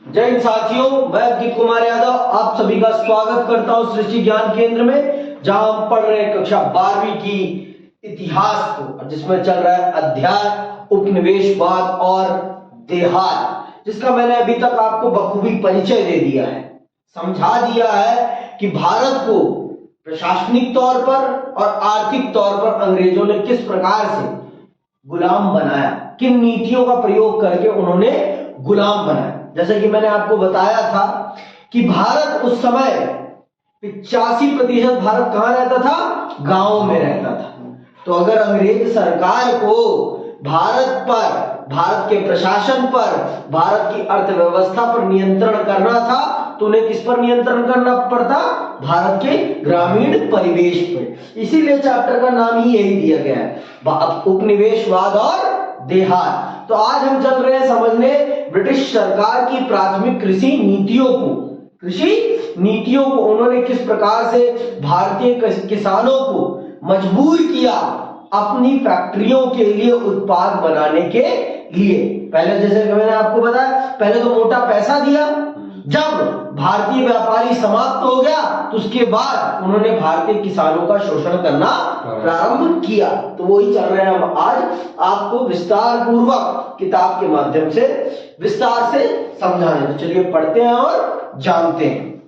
जय हिंद साथियों, मैं अंकित कुमार यादव आप सभी का स्वागत करता हूं सृष्टि ज्ञान केंद्र में, जहां हम पढ़ रहे हैं कक्षा 12वीं की इतिहास को, जिसमें चल रहा है अध्याय उपनिवेशवाद और देहात, जिसका मैंने अभी तक आपको बखूबी परिचय दे दिया है, समझा दिया है कि भारत को प्रशासनिक तौर पर और आर्थिक तौर पर अंग्रेजों ने किस प्रकार से गुलाम बनाया, किन नीतियों का प्रयोग करके उन्होंने गुलाम बनाया। जैसे कि मैंने आपको बताया था कि भारत उस समय 85% भारत कहां रहता था? गांव में रहता था। तो अगर अंग्रेज सरकार को भारत पर, भारत के प्रशासन पर, भारत की अर्थव्यवस्था पर नियंत्रण करना था, तो उन्हें किस पर नियंत्रण करना पड़ता? भारत के ग्रामीण परिवेश पर। इसीलिए चैप्टर का नाम ही यही दिया गया है, उपनिवेशवाद और देहात। तो आज हम चल रहे हैं समझने ब्रिटिश सरकार की प्राथमिक कृषि नीतियों को उन्होंने किस प्रकार से भारतीय किसानों को मजबूर किया अपनी फैक्ट्रियों के लिए उत्पाद बनाने के लिए। पहले जैसे मैंने आपको बताया, पहले तो मोटा पैसा दिया, जब भारतीय व्यापारी समाप्त हो गया तो उसके बाद उन्होंने भारतीय किसानों का शोषण करना प्रारंभ किया। तो वही चल रहे हैं हम आज आपको विस्तार पूर्वक किताब के माध्यम से विस्तार से समझाने। तो चलिए पढ़ते हैं और जानते हैं।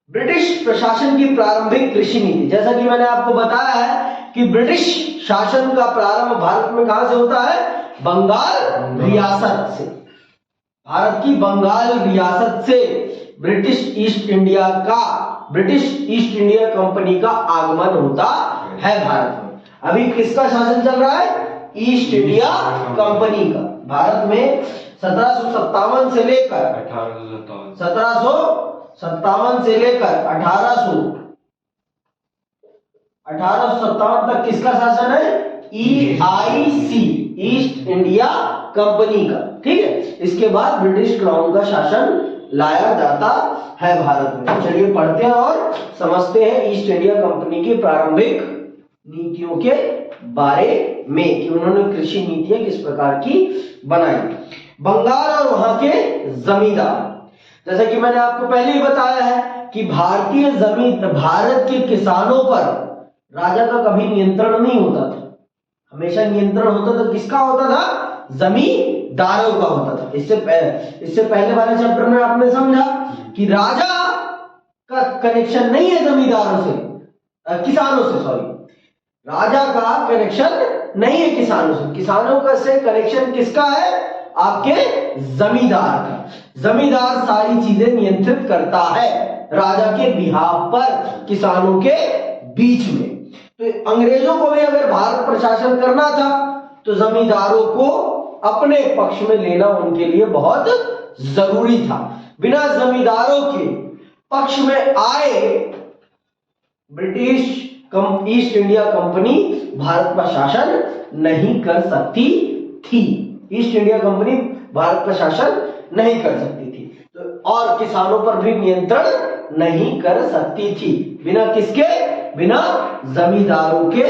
ब्रिटिश प्रशासन की प्रारंभिक कृषि नीति। जैसा कि मैंने आपको बताया है कि ब्रिटिश शासन का प्रारंभ भारत में कहां से होता है? बंगाल रियासत से। भारत की बंगाल रियासत से ब्रिटिश ईस्ट इंडिया कंपनी का आगमन होता है भारत में। अभी किसका शासन चल रहा है? ईस्ट इंडिया कंपनी का। भारत में 1757 से लेकर 1857 तक किसका शासन है? EIC, ईस्ट इंडिया कंपनी का। ठीक है, इसके बाद ब्रिटिश क्राउन का शासन लाया जाता है भारत में। चलिए पढ़ते हैं और समझते हैं ईस्ट इंडिया कंपनी की प्रारंभिक नीतियों के बारे में कि उन्होंने कृषि नीतियां किस प्रकार की बनाई। बंगाल और वहां के जमींदार। जैसा कि मैंने आपको पहले ही बताया है कि भारत के किसानों पर राजा का कभी नियंत्रण नहीं होता था। हमेशा नियंत्रण होता था किसका होता था? जमींदारों का होता था। इससे पहले वाले चैप्टर में आपने समझा कि राजा का कनेक्शन नहीं है जमींदारों से, किसानों से, सॉरी, राजा का कनेक्शन नहीं है किसानों से। किसानों का से कनेक्शन किसका है? आपके जमींदार का। जमींदार सारी चीजें नियंत्रित करता है राजा के बिहाफ पर, किसानों के बीच में। तो अंग्रेजों को भी अगर भारत प्रशासन करना था तो जमींदारों को अपने पक्ष में लेना उनके लिए बहुत जरूरी था। बिना जमींदारों के पक्ष में आए British east India company Bharat पर शासन नहीं कर सकती थी। ईस्ट इंडिया कंपनी भारत पर शासन नहीं कर सकती थी, तो और किसानों पर भी नियंत्रण नहीं कर सकती थी। बिना किसके? बिना जमींदारों के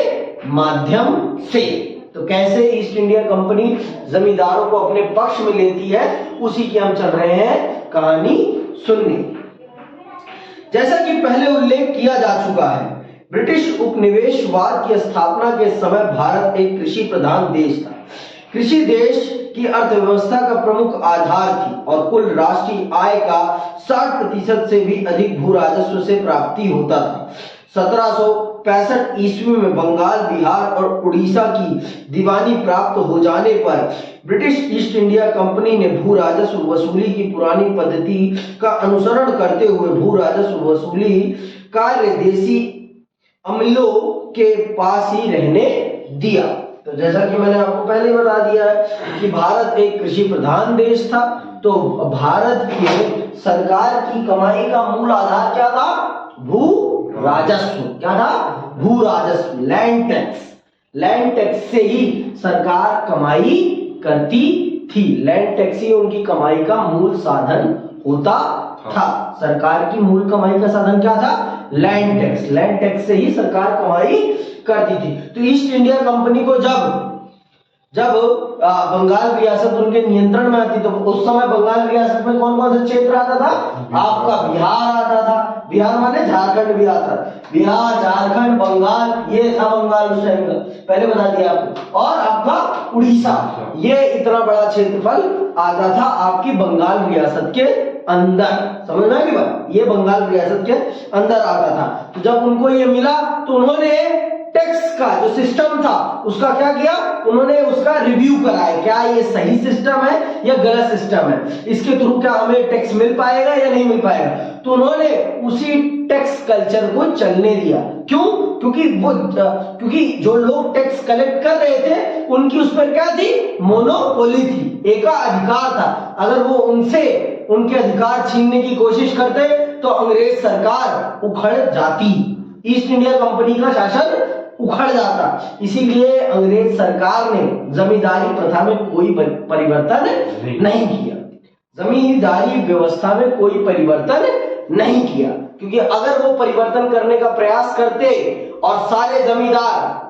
माध्यम से। तो कैसे ईस्ट इंडिया कंपनी जमींदारों को अपने पक्ष में लेती है, उसी की हम चल रहे हैं कहानी सुनने। जैसा कि पहले उल्लेख किया जा चुका है, ब्रिटिश उपनिवेशवाद की स्थापना के समय भारत एक कृषि प्रधान देश था। कृषि देश की अर्थव्यवस्था का प्रमुख आधार थी और कुल राष्ट्रीय आय का 60% से भी अधिक भू राजस्व से प्राप्ति होता था। 1765 ईस्वी में बंगाल, बिहार और उड़ीसा की दीवानी प्राप्त हो जाने पर ब्रिटिश ईस्ट इंडिया कंपनी ने भू राजस्व वसूली की पुरानी पद्धति का अनुसरण करते हुए भू राजस्व वसूली कार्य देसी अमलों के पास ही रहने दिया। तो जैसा कि मैंने आपको पहले बता दिया है कि भारत एक कृषि प्रधान देश था, तो भारत के सरकार की कमाई का मूल आधार क्या था? भू राजस्व। क्या था? भू राजस्व, लैंड टैक्स। लैंड टैक्स से ही सरकार कमाई करती थी। लैंड टैक्स ही उनकी कमाई का मूल साधन होता था। सरकार की मूल कमाई का साधन क्या था? Land tax. लैंड टैक्स से ही सरकार कमाई करती थी। तो ईस्ट इंडिया कंपनी को जब जब बंगाल रियासत उनके नियंत्रण में आती तो उस समय बंगाल रियासत में कौन कौन सा क्षेत्र आता था? आपका बिहार आता था, बिहार माने झारखंड भी आता, बिहार, झारखंड, बंगाल, ये था बंगाल उस टाइम का, पहले बता दिया आपको, और आपका उड़ीसा, ये इतना बड़ा क्षेत्रफल आता था आपकी बंगाल रियासत के अंदर। समझ में आ गई बात? ये बंगाल रियासत के अंदर आता था। तो जब उनको ये मिला तो उन्होंने टैक्स का जो सिस्टम था उसका क्या किया? उन्होंने उसका रिव्यू कराया, क्या ये सही सिस्टम है या गलत सिस्टम है, इसके थ्रू क्या हमें टैक्स मिल पाएगा या नहीं मिल पाएगा। तो उन्होंने उसी टैक्स कल्चर को चलने दिया। क्यों? क्योंकि जो लोग टैक्स कलेक्ट कर रहे थे उनकी उस पर क्या थी? मोनोपोली थी, एकाधिकार था। अगर वो उनसे उनके अधिकार छीनने की कोशिश करते तो अंग्रेज सरकार उखड़ जाती, ईस्ट इंडिया कंपनी का शासन उखड़ जाता। इसीलिए अंग्रेज सरकार ने जमींदारी प्रथा में कोई परिवर्तन नहीं किया, जमींदारी व्यवस्था में कोई परिवर्तन नहीं किया, क्योंकि अगर वो परिवर्तन करने का प्रयास करते और सारे जमींदार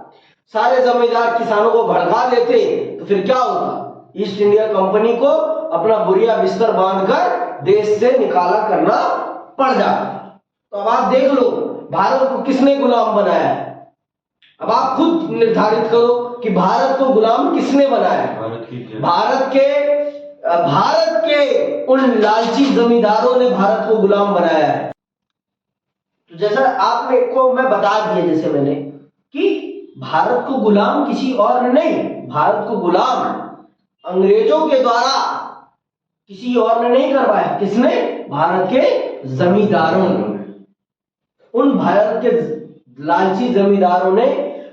किसानों को भड़का देते तो फिर क्या होता? ईस्ट इंडिया कंपनी को अपना बुरिया बिस्तर बांधकर देश से निकाला करना पड़ जाता। तो अब आप देख लो भारत को किसने गुलाम बनाया है। अब आप खुद निर्धारित करो कि भारत को गुलाम किसने बनाया है। भारत के उन लालची जमींदारों ने भारत को गुलाम बनाया है। तो जैसा आपने को मैं बता दिया, जैसे मैंने कि भारत को गुलाम किसी और ने नहीं, भारत को गुलाम अंग्रेजों के द्वारा किसी और ने नहीं करवाया। किसने? भारत के जमींदारों ने, उन भारत के लालची जमींदारों ने,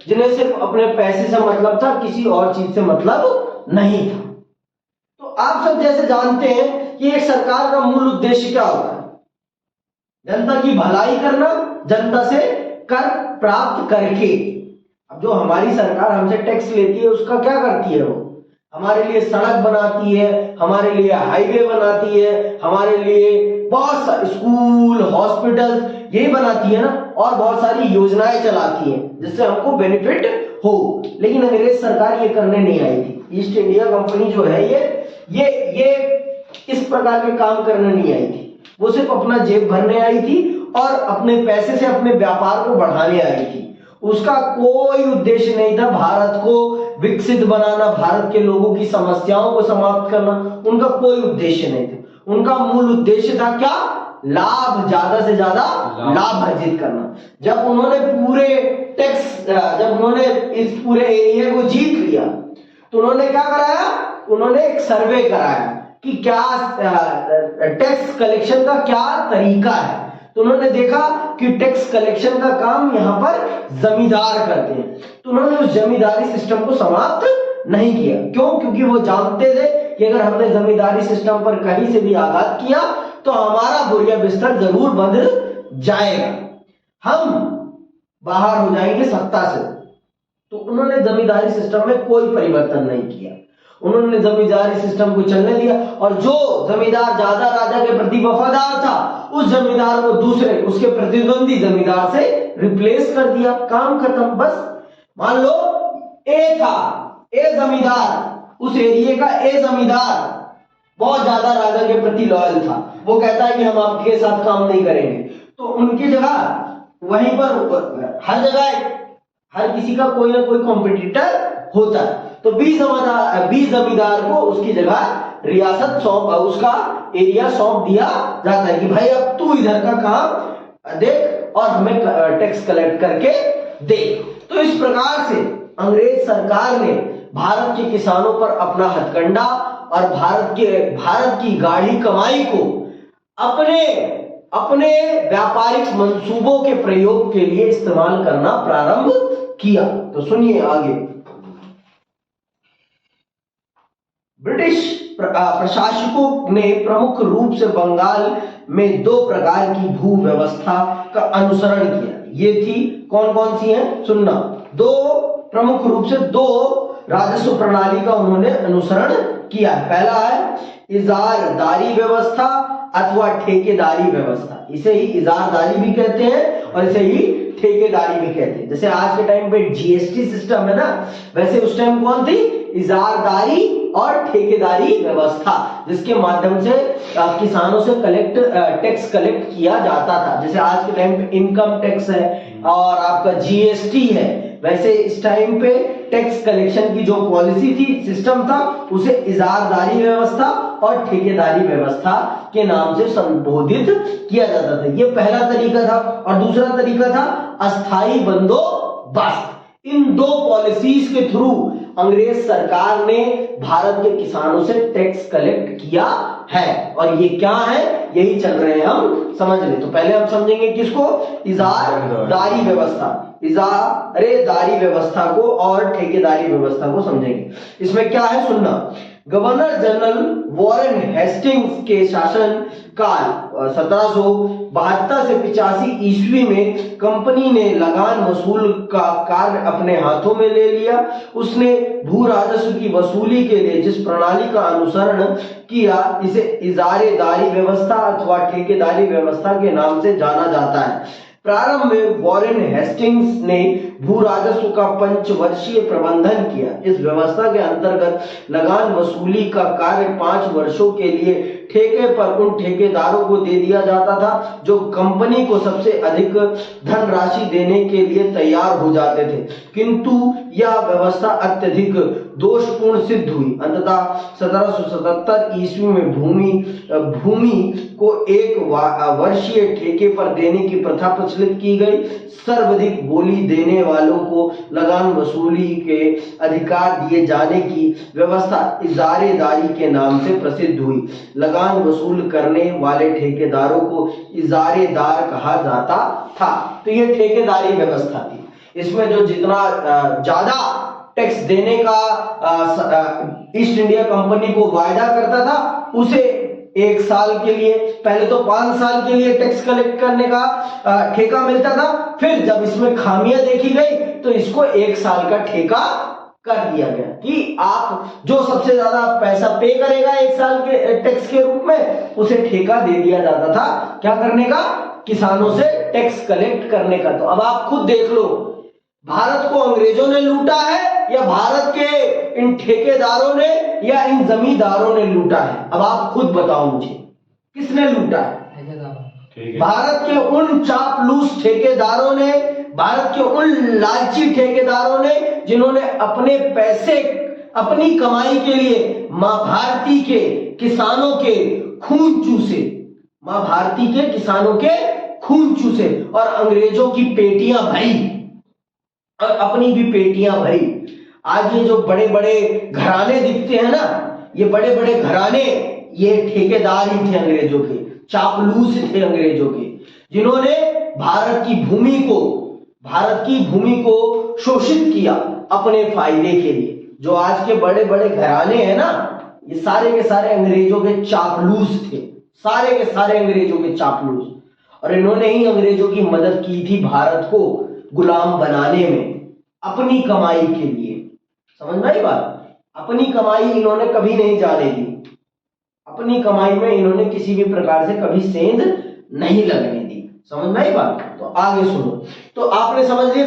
जिन्हें सिर्फ अपने पैसे से मतलब था, किसी और चीज से मतलब नहीं था। तो आप सब जैसे जानते हैं कि एक सरकार का मूल उद्देश्य क्या होता है? जनता की भलाई करना, जनता से कर प्राप्त करके। अब जो हमारी सरकार हमसे टैक्स लेती है उसका क्या करती है? वो हमारे लिए सड़क बनाती है, हमारे लिए हाईवे बनाती है, हमारे लिए बहुत सारे स्कूल, हॉस्पिटल यही बनाती है ना, और बहुत सारी योजनाएं चलाती है जिससे हमको बेनिफिट हो। लेकिन अंग्रेज सरकार ये करने नहीं आई थी। ईस्ट इंडिया कंपनी जो है ये इस प्रकार के काम करने नहीं आई थी। वो सिर्फ अपना जेब भरने आई थी और अपने पैसे से अपने व्यापार को बढ़ाने आई थी। उसका कोई उद्देश्य नहीं था भारत को विकसित बनाना, भारत के लोगों की समस्याओं को समाप्त करना, उनका कोई उद्देश्य नहीं था। उनका मूल उद्देश्य था क्या? लाभ, ज्यादा से ज्यादा लाभ अर्जित करना। जब उन्होंने इस पूरे एरिया को जीत लिया तो उन्होंने क्या कराया? उन्होंने एक सर्वे कराया कि क्या टैक्स कलेक्शन का क्या तरीका है। तो उन्होंने देखा कि टैक्स कलेक्शन का काम यहाँ पर जमींदार करते हैं, तो उन्होंने उस जमींदारी सिस्टम को समाप्त नहीं किया। क्यों? क्योंकि वो जानते थे कि अगर हमने जमींदारी सिस्टम पर कहीं से भी आघात किया तो हमारा बुरिया बिस्तर जरूर बंध जाएगा, हम बाहर हो जाएंगे सत्ता से। तो उन्होंने जमींदारी सिस्टम में कोई परिवर्तन नहीं किया, उन्होंने जमींदारी सिस्टम को चलने दिया। और जो जमींदार ज्यादा राजा के प्रति वफादार था उस जमींदार को दूसरे उसके प्रतिद्वंदी जमींदार से रिप्लेस कर दिया, काम खत्म। बस मान लो ए था, ए जमींदार, उस एरिया का ए जमींदार बहुत ज्यादा राजा के प्रति लॉयल था, वो कहता है कि हम आपके साथ काम नहीं करेंगे, तो उनकी जगह वहीं पर हर जगह हर किसी का कोई ना कोई कॉम्पिटिटर होता है। तो बी जमींदार को उसकी जगह रियासत उसका एरिया सौंप दिया जाता है कि भाई अब तू इधर का काम देख और हमें टैक्स कलेक्ट करके दे। तो इस प्रकार से अंग्रेज सरकार ने भारत के किसानों पर अपना हथकंडा और भारत की गाढ़ी कमाई को अपने व्यापारिक मंसूबों के प्रयोग के लिए इस्तेमाल करना प्रारंभ किया। तो सुनिए आगे। ब्रिटिश प्रशासकों ने प्रमुख रूप से बंगाल में दो प्रकार की भू व्यवस्था का अनुसरण किया। ये थी कौन कौन सी हैं? सुनना। दो प्रमुख रूप से दो राजस्व प्रणाली का उन्होंने अनुसरण किया। पहला है इजारदारी व्यवस्था अथवा ठेकेदारी व्यवस्था। इसे ही इजारदारी भी कहते हैं और इसे ही ठेकेदारी भी कहते हैं। जैसे आज के टाइम पे जीएसटी सिस्टम है ना, वैसे उस टाइम कौन थी? इजारदारी और ठेकेदारी व्यवस्था, जिसके माध्यम से किसानों से टैक्स कलेक्ट किया जाता था। जैसे आज के टाइम पे इनकम टैक्स है और आपका जीएसटी है, वैसे इस टाइम पे टैक्स कलेक्शन की जो पॉलिसी थी, सिस्टम था, उसे इजारदारी व्यवस्था और ठेकेदारी व्यवस्था के नाम से संबोधित किया जाता था। ये पहला तरीका था। और दूसरा तरीका था अस्थाई बंदोबस्त। इन दो पॉलिसीज के थ्रू अंग्रेज सरकार ने भारत के किसानों से टैक्स कलेक्ट किया है। और ये क्या है, यही चल रहे हैं, हम समझ ले। तो पहले हम समझेंगे किसको, इजारदारी व्यवस्था, इजारेदारी व्यवस्था को और ठेकेदारी व्यवस्था को समझेंगे। इसमें क्या है सुनना। गवर्नर जनरल वॉरेन हेस्टिंग्स के शासन काल 1772 से 85 ईस्वी में कंपनी ने लगान वसूल का कार्य अपने हाथों में ले लिया। उसने भू राजस्व की वसूली के लिए जिस प्रणाली का अनुसरण किया, इसे इजारेदारी व्यवस्था अथवा ठेकेदारी व्यवस्था के नाम से जाना जाता है। प्रारंभ में वॉरेन हेस्टिंग्स ने भू राजस्व का पंचवर्षीय प्रबंधन किया। इस व्यवस्था के अंतर्गत लगान वसूली का कार्य 5 वर्षों के लिए ठेके पर उन ठेकेदारों को दे दिया जाता था जो कंपनी को सबसे अधिक धनराशि देने के लिए तैयार हो जाते थे। किंतु यह व्यवस्था अत्यधिक दोषपूर्ण सिद्ध हुई। अंततः 1777 ईस्वी में भूमि को 1 वर्षीय ठेके पर देने की प्रथा प्रचलित की गई। सर्वाधिक बोली देने वालों को लगान वसूली के अधिकार दिए जाने की व्यवस्था इजारेदारी के नाम से प्रसिद्ध हुई। लगान वसूल करने वाले ठेकेदारों को इजारेदार कहा जाता था। तो ये ठेकेदारी व्यवस्था थी। इसमें जो जितना ज्यादा टैक्स देने का ईस्ट इंडिया कंपनी को वायदा करता था, उसे 1 साल के लिए, पहले तो 5 साल के लिए टैक्स कलेक्ट करने का ठेका मिलता था। फिर जब इसमें खामियां देखी गई तो इसको 1 साल का ठेका कर दिया गया कि आप जो सबसे ज्यादा पैसा पे करेगा 1 साल के टैक्स के रूप में, उसे ठेका दे दिया जाता था। क्या करने का, किसानों से टैक्स कलेक्ट करने का। तो अब आप खुद देख लो, भारत को अंग्रेजों ने लूटा है या भारत के इन ठेकेदारों ने या इन जमींदारों ने लूटा है। अब आप खुद बताओ मुझे, किसने लूटा है? भारत के उन चापलूस ठेकेदारों ने, भारत के उन लालची ठेकेदारों ने जिन्होंने अपने पैसे अपनी कमाई के लिए मां भारती के किसानों के खून चूसे, मां भारती के किसानों के खून चूसे और अंग्रेजों की पेटियां भरी और अपनी भी पेटियां भरी। आज ये जो बड़े बड़े घराने दिखते हैं ना, ये बड़े बड़े घराने, ये ठेकेदार ही थे अंग्रेजों के, चापलूस थे अंग्रेजों के, जिन्होंने भारत की भूमि को शोषित किया अपने फायदे के लिए। जो आज के बड़े बड़े घराने हैं ना, ये सारे के सारे अंग्रेजों के चापलूस थे, सारे के सारे अंग्रेजों के चापलूस। और इन्होंने ही अंग्रेजों की मदद की थी भारत को गुलाम बनाने में, अपनी कमाई के लिए। समझ में आई बात? अपनी कमाई इन्होंने कभी नहीं जाने दी, अपनी कमाई में इन्होंने किसी भी प्रकार से कभी सेंध नहीं लगने दी। समझ में आई बात? तो आगे सुनो। तो आपने समझ लिया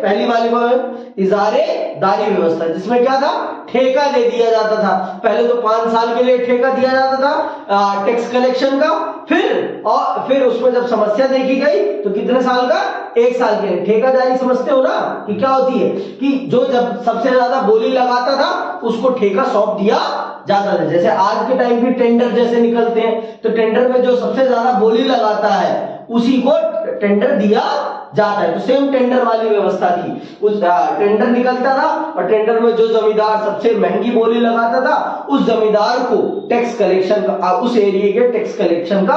पहली वाली बात, इजारेदारी व्यवस्था, जिसमें क्या था, ठेका दे दिया जाता था। पहले तो 5 साल के लिए ठेका दिया जाता था टैक्स कलेक्शन का। फिर उसमें जब समस्या देखी गई तो कितने साल का, 1 साल के लिए। ठेकादारी समझते हो ना कि क्या होती है, कि जो जब सबसे ज्यादा बोली लगाता था उसको ठेका सौंप दिया जाता था। जैसे आज के टाइम भी टेंडर जैसे निकलते हैं, तो टेंडर में जो सबसे ज्यादा बोली लगाता है उसी को टेंडर दिया जाता है। तो सेम टेंडर वाली व्यवस्था थी। उस टेंडर निकलता था और टेंडर में जो जमींदार सबसे महंगी बोली लगाता था, उस जमींदार को टैक्स कलेक्शन का, उस एरिया के टैक्स कलेक्शन का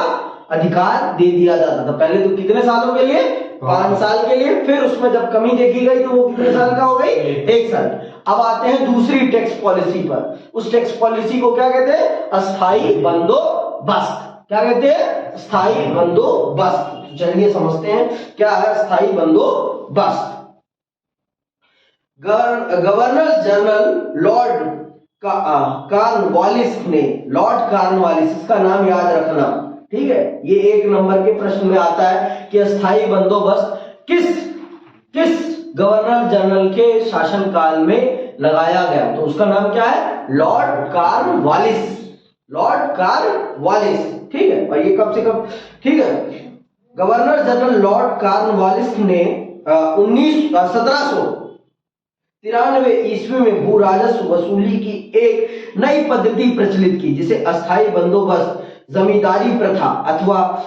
अधिकार दे दिया जाता था। पहले तो कितने सालों के लिए, 5 साल के लिए। फिर उसमें जब कमी देखी गई तो वो कितने साल का हो गई, 1 साल। अब आते हैं दूसरी टैक्स पॉलिसी पर। उस टैक्स पॉलिसी को क्या कहते हैं, अस्थाई बंदोबस्त। क्या कहते हैं, स्थायी बंदोबस्त। चलिए समझते हैं क्या है स्थायी बंदोबस्त। गवर्नर जनरल लॉर्ड कॉर्नवालिस ने, लॉर्ड कॉर्नवालिस, इसका नाम याद रखना, ठीक है, ये 1 नंबर के प्रश्न में आता है कि अस्थायी बंदोबस्त किस गवर्नर जनरल के शासनकाल में लगाया गया। तो उसका नाम क्या है? Lord Cornwallis. लॉर्ड कॉर्नवालिस, ठीक है। और ये कब से कब? ठीक है, गवर्नर जनरल लॉर्ड कॉर्नवालिस ने 1793 ईस्वी में भू राजस्व वसूली की एक नई पद्धति प्रचलित की, जिसे अस्थायी बंदोबस्त जमींदारी प्रथा अथवा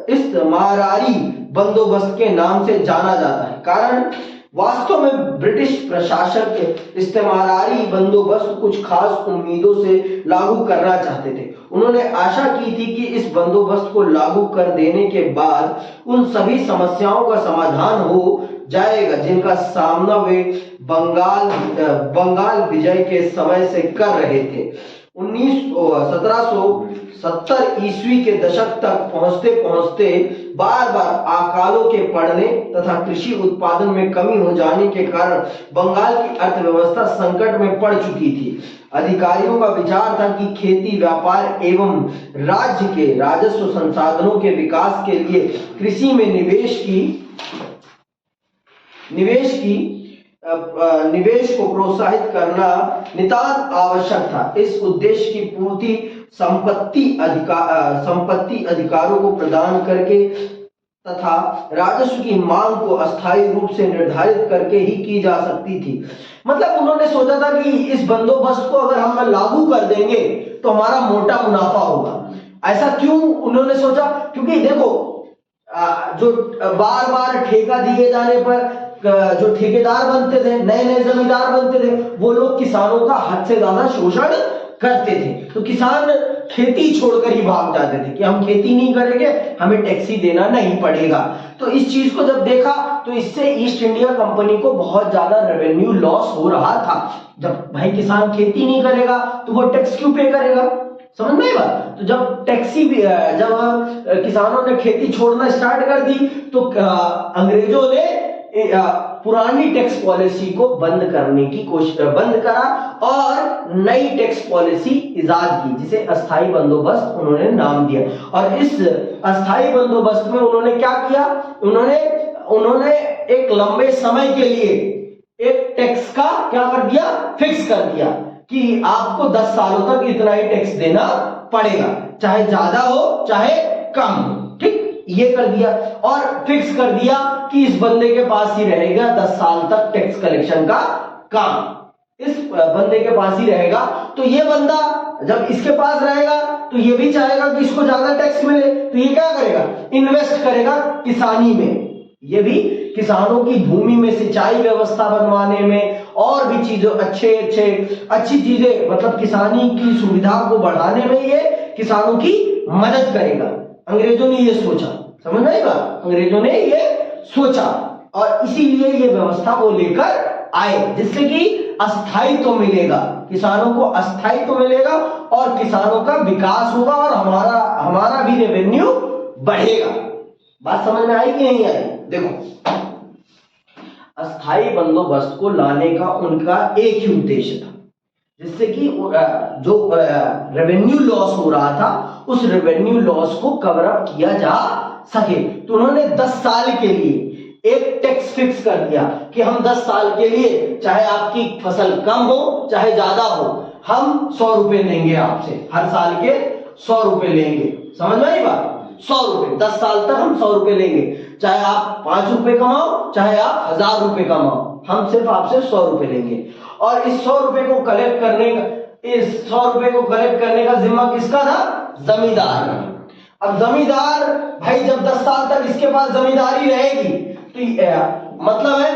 इस्तेमारारी बंदोबस्त के नाम से जाना जाता है। कारण वास्तव में ब्रिटिश प्रशासक इस्तेमारारी बंदोबस्त कुछ खास उम्मीदों से लागू करना चाहते थे। उन्होंने आशा की थी कि इस बंदोबस्त को लागू कर देने के बाद उन सभी समस्याओं का समाधान हो जाएगा जिनका सामना वे बंगाल विजय के समय से कर रहे थे। 1770 ईस्वी के दशक तक पहुंचते पहुंचते बार बार अकालों के पड़ने तथा कृषि उत्पादन में कमी हो जाने के कारण बंगाल की अर्थव्यवस्था संकट में पड़ चुकी थी। अधिकारियों का विचार था कि खेती, व्यापार एवं राज्य के राजस्व संसाधनों के विकास के लिए कृषि में निवेश को प्रोत्साहित करना नितांत आवश्यक था। इस उद्देश्य की पूर्ति संपत्ति अधिकारों को प्रदान करके तथा राजस्व की मांग को अस्थायी रूप से निर्धारित करके ही की जा सकती थी। मतलब उन्होंने सोचा था कि इस बंदोबस्त को अगर हम लागू कर देंगे तो हमारा मोटा मुनाफा होगा। ऐसा क्यों उन्होंने सोचा? क्योंकि देखो, जो बार बार ठेका दिए जाने पर जो ठेकेदार बनते थे, नए नए जमींदार बनते थे, वो लोग किसानों का हद से ज्यादा शोषण करते थे। तो किसान खेती छोड़कर ही भाग जाते थे कि हम खेती नहीं करेंगे, हमें टैक्स ही देना नहीं पड़ेगा। तो इस चीज को जब देखा तो इससे ईस्ट इंडिया कंपनी को बहुत ज्यादा रेवेन्यू लॉस हो रहा था। जब भाई किसान खेती नहीं करेगा तो वो टैक्स क्यों पे करेगा? समझ में आई बात? तो जब जब किसानों ने खेती छोड़ना स्टार्ट कर दी तो अंग्रेजों ने पुरानी टैक्स पॉलिसी को बंद करा और नई टैक्स पॉलिसी इजाद की, जिसे अस्थाई बंदोबस्त उन्होंने नाम दिया। और इस अस्थाई बंदोबस्त में उन्होंने क्या किया? उन्होंने एक लंबे समय के लिए एक टैक्स का क्या कर दिया? फिक्स कर दिया कि आपको 10 सालों तक इतना ही टैक्स देना पड़ेगा, चाहे ज्यादा हो चाहे कम हो। ठीक, ये कर दिया और फिक्स कर दिया कि इस बंदे के पास ही रहेगा 10 साल तक टैक्स कलेक्शन का काम, इस बंदे के पास ही रहेगा। तो ये बंदा जब इसके पास रहेगा तो ये भी चाहेगा कि इसको ज्यादा टैक्स मिले, तो ये क्या करेगा? इन्वेस्ट करेगा किसानी में। ये भी किसानों की भूमि में सिंचाई व्यवस्था बनवाने में और भी चीजों अच्छी चीजें, मतलब किसानी की सुविधा को बढ़ाने में ये किसानों की मदद करेगा। अंग्रेजों ने ये सोचा, समझ में आएगा? अंग्रेजों ने ये सोचा और इसीलिए ये व्यवस्था वो लेकर आए, जिससे कि अस्थायित्व मिलेगा, किसानों को अस्थायित्व मिलेगा और किसानों का विकास होगा और हमारा भी रेवेन्यू बढ़ेगा। बात समझ में आई कि नहीं आई? देखो, अस्थायी बंदोबस्त को लाने का उनका एक ही उद्देश्य था, जिससे कि जो रेवेन्यू लॉस हो रहा था उस रेवेन्यू लॉस को कवर अप किया जा सके। तो उन्होंने 10 साल के लिए एक टैक्स फिक्स कर दिया कि हम 10 साल के लिए, चाहे आपकी फसल कम हो चाहे ज्यादा हो, हम 100 रुपए लेंगे आपसे, हर साल के 100 रुपए लेंगे। समझ में आई बात? 100 रुपए 10 साल तक हम 100 रुपए लेंगे, चाहे आप 5 रुपए कमाओ चाहे आप 1000 रुपए कमाओ, हम सिर्फ आपसे 100 रुपए लेंगे। और इस 100 रुपए को कलेक्ट करने का जिम्मा किसका था? जमींदार। अब जमींदार भाई जब 10 साल तक इसके पास जमींदारी रहेगी तो मतलब है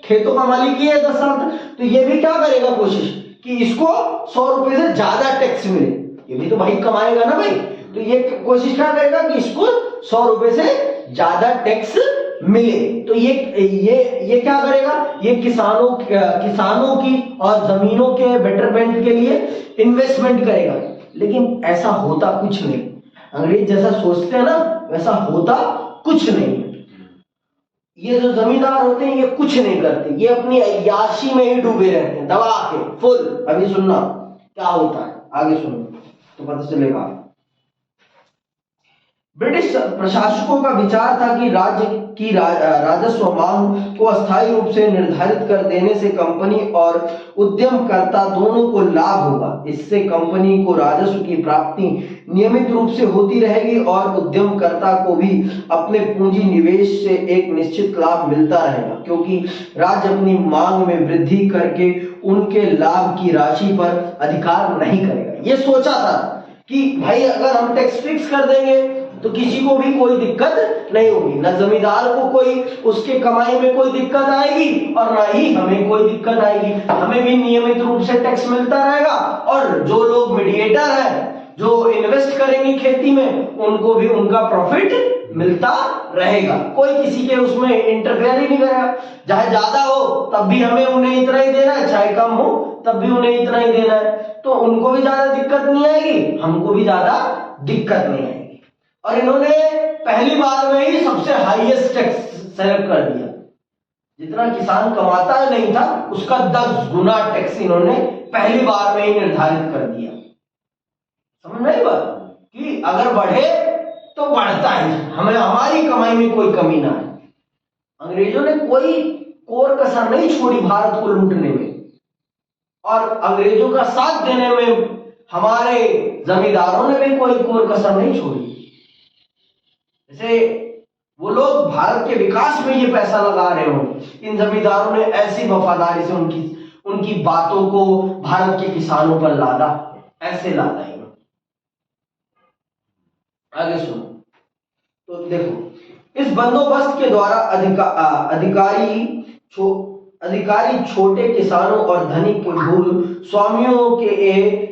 खेतों का मालिक ही है 10 साल तक, तो ये भी क्या करेगा? कोशिश कि इसको 100 रुपए से ज्यादा टैक्स मिले। ये भी तो भाई कमाएगा ना भाई, तो ये कोशिश क्या करेगा कि इसको 100 रुपए से ज्यादा टैक्स मिले। तो ये क्या करेगा? ये किसानों की और जमीनों के बेटरमेंट के लिए इन्वेस्टमेंट करेगा। लेकिन ऐसा होता कुछ नहीं, अंग्रेज जैसा सोचते हैं ना वैसा होता कुछ नहीं। ये जो जमींदार होते हैं ये कुछ नहीं करते, ये अपनी अय्याशी में ही डूबे रहते हैं दबा के फुल। अभी सुनना क्या होता है, आगे सुनो तो पता चलेगा। ब्रिटिश प्रशासकों का विचार था कि राज्य की राजस्व मांग को अस्थायी रूप से निर्धारित कर देने से कंपनी और उद्यमकर्ता दोनों को लाभ होगा। इससे कंपनी को राजस्व की प्राप्ति नियमित रूप से होती रहेगी और उद्यमकर्ता को भी अपने पूंजी निवेश से एक निश्चित लाभ मिलता रहेगा, क्योंकि राज्य अपनी मांग में वृद्धि करके उनके लाभ की राशि पर अधिकार नहीं करेगा। ये सोचा था कि भाई अगर हम टैक्स फिक्स कर देंगे तो किसी को भी कोई दिक्कत नहीं होगी, न जमींदार को कोई उसके कमाई में कोई दिक्कत आएगी और ना ही हमें कोई दिक्कत आएगी। हमें भी नियमित रूप से टैक्स मिलता रहेगा और जो लोग मीडिएटर है, जो इन्वेस्ट करेंगे खेती में, उनको भी उनका प्रॉफिट मिलता रहेगा। कोई किसी के उसमें इंटरफेयर ही नहीं करेगा। चाहे ज्यादा हो तब भी हमें उन्हें इतना ही देना है, चाहे कम हो तब भी उन्हें इतना ही देना है। तो उनको भी ज्यादा दिक्कत नहीं आएगी, हमको भी ज्यादा दिक्कत नहीं आएगी। और इन्होंने पहली बार में ही सबसे हाईएस्ट टैक्स सेलेक्ट कर दिया। जितना किसान कमाता है नहीं था उसका 10 गुना टैक्स इन्होंने पहली बार में ही निर्धारित कर दिया। समझ में आई बात कि अगर बढ़े तो बढ़ता ही, हमें हमारी कमाई में कोई कमी ना है। अंग्रेजों ने कोई कोर कसर नहीं छोड़ी भारत को लूटने में, और अंग्रेजों का साथ देने में हमारे जमींदारों ने भी कोई कोर कसर नहीं छोड़ी। जैसे वो लोग भारत के विकास में ये पैसा लगा रहे हो, इन जमींदारों ने ऐसी वफादारी से उनकी बातों को भारत के किसानों पर लादा, ऐसे लादा है। आगे सुनो तो देखो, इस बंदोबस्त के द्वारा अधिकारी छोटे किसानों और धनिक स्वामियों के